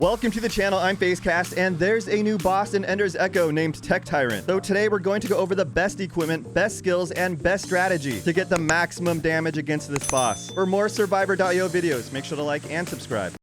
Welcome to the channel, I'm FaceCast, and there's a new boss in Ender's Echo named Tech Tyrant. So today we're going to go over the best equipment, best skills, and best strategy to get the maximum damage against this boss. For more Survivor.io videos, make sure to like and subscribe.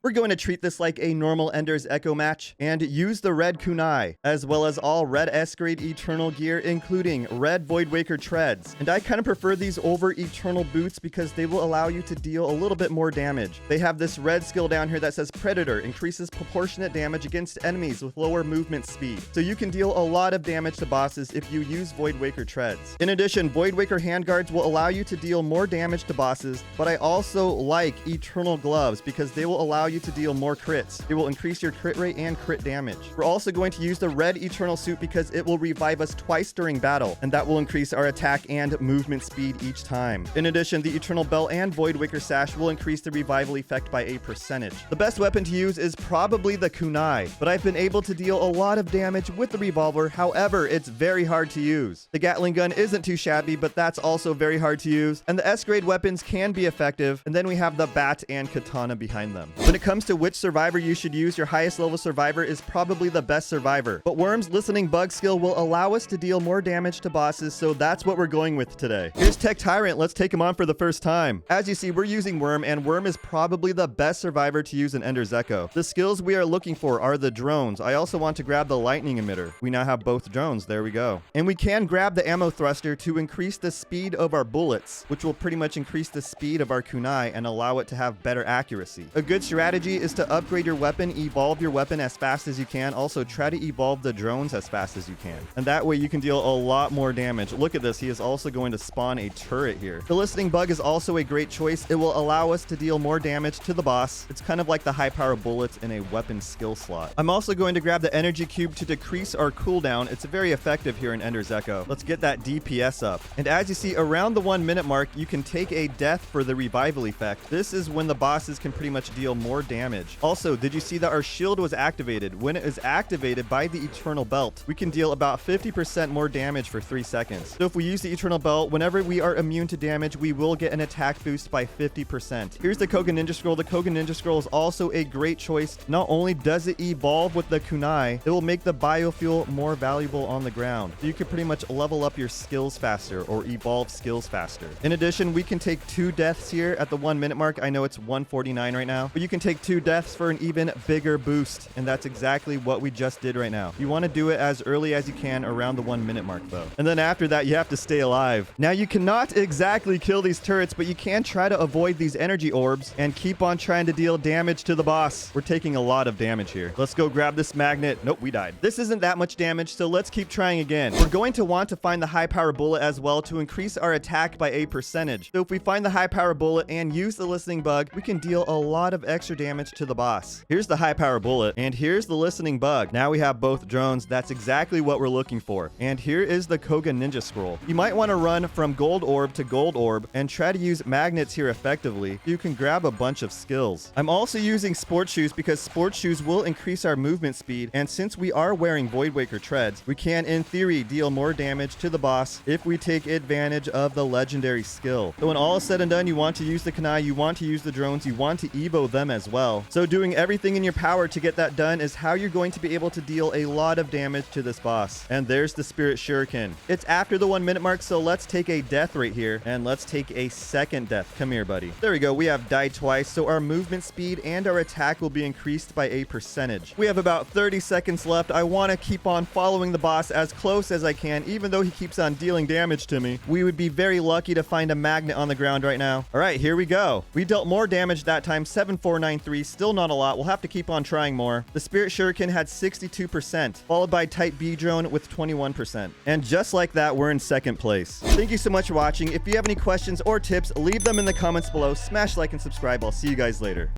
We're going to treat this like a normal Ender's Echo match and use the red kunai, as well as all red S-grade Eternal gear, including red Voldwaker Treads. And I kind of prefer these over Eternal boots because they will allow you to deal a little bit more damage. They have this red skill down here that says Predator, increases proportionate damage against enemies with lower movement speed. So you can deal a lot of damage to bosses if you use Voldwaker Treads. In addition, Voldwaker handguards will allow you to deal more damage to bosses, but I also like Eternal gloves because they will allow you to deal more crits. It will increase your crit rate and crit damage. We're also going to use the red Eternal suit because it will revive us twice during battle, and that will increase our attack and movement speed each time. In addition, the Eternal belt and Voldwaker sash will increase the revival effect by a percentage. The best weapon to use is probably the kunai, but I've been able to deal a lot of damage with the Revolver. However, it's very hard to use. The Gatling gun isn't too shabby, but that's also very hard to use, and the S-grade weapons can be effective, and then we have the bat and katana behind them. When it comes to which survivor you should use, your highest level survivor is probably the best survivor. But Worm's listening bug skill will allow us to deal more damage to bosses, so that's what we're going with today. Here's Tech Tyrant. Let's take him on for the first time. As you see, we're using Worm, and Worm is probably the best survivor to use in Ender's Echo. The skills we are looking for are the drones. I also want to grab the lightning emitter. We now have both drones. There we go. And we can grab the ammo thruster to increase the speed of our bullets, which will pretty much increase the speed of our kunai and allow it to have better accuracy. A good strategy is to upgrade your weapon, evolve your weapon as fast as you can. Also, try to evolve the drones as fast as you can. And that way you can deal a lot more damage. Look at this. He is also going to spawn a turret here. The listening bug is also a great choice. It will allow us to deal more damage to the boss. It's kind of like the high power bullets in a weapon skill slot. I'm also going to grab the energy cube to decrease our cooldown. It's very effective here in Ender's Echo. Let's get that DPS up. And as you see, around the 1 minute mark, you can take a death for the revival effect. This is when the bosses can pretty much deal more damage. Also, did you see that our shield was activated? When it is activated by the Eternal belt, we can deal about 50% more damage for 3 seconds. So if we use the Eternal belt, whenever we are immune to damage, we will get an attack boost by 50%. Here's the Koga Ninja Scroll. The Koga Ninja Scroll is also a great choice. Not only does it evolve with the kunai, it will make the biofuel more valuable on the ground. So you can pretty much level up your skills faster or evolve skills faster. In addition, we can take 2 deaths here at the 1 minute mark. I know it's 149 right now, but you can take 2 deaths for an even bigger boost, and that's exactly what we just did right now. You want to do it as early as you can around the 1 minute mark though, and then after that you have to stay alive. Now you cannot exactly kill these turrets, but you can try to avoid these energy orbs and keep on trying to deal damage to the boss. We're taking a lot of damage here. Let's go grab this magnet. Nope, we died. This isn't that much damage, so let's keep trying again. We're going to want to find the high power bullet as well to increase our attack by a percentage. So if we find the high power bullet and use the listening bug, we can deal a lot of extra damage to the boss. Here's the high power bullet, and here's the listening bug. Now we have both drones. That's exactly what we're looking for. And here is the Koga Ninja Scroll. You might want to run from gold orb to gold orb and try to use magnets here effectively. You can grab a bunch of skills. I'm also using sports shoes because sports shoes will increase our movement speed, and since we are wearing Voldwaker Treads, we can in theory deal more damage to the boss if we take advantage of the legendary skill. So when all is said and done, you want to use the kunai, you want to use the drones, you want to evo them as well. So doing everything in your power to get that done is how you're going to be able to deal a lot of damage to this boss. And there's the Spirit Shuriken. It's after the 1 minute mark, so let's take a death right here, and let's take a second death. Come here, buddy. There we go. We have died twice, so our movement speed and our attack will be increased by a percentage. We have about 30 seconds left. I want to keep on following the boss as close as I can, even though he keeps on dealing damage to me. We would be very lucky to find a magnet on the ground right now. All right, here we go. We dealt more damage that time, 7493. Still not a lot. We'll have to keep on trying more. The Spirit Shuriken had 62%, followed by Type B drone with 21%. And just like that, we're in second place. Thank you so much for watching. If you have any questions or tips, leave them in the comments below. Smash like and subscribe. I'll see you guys later.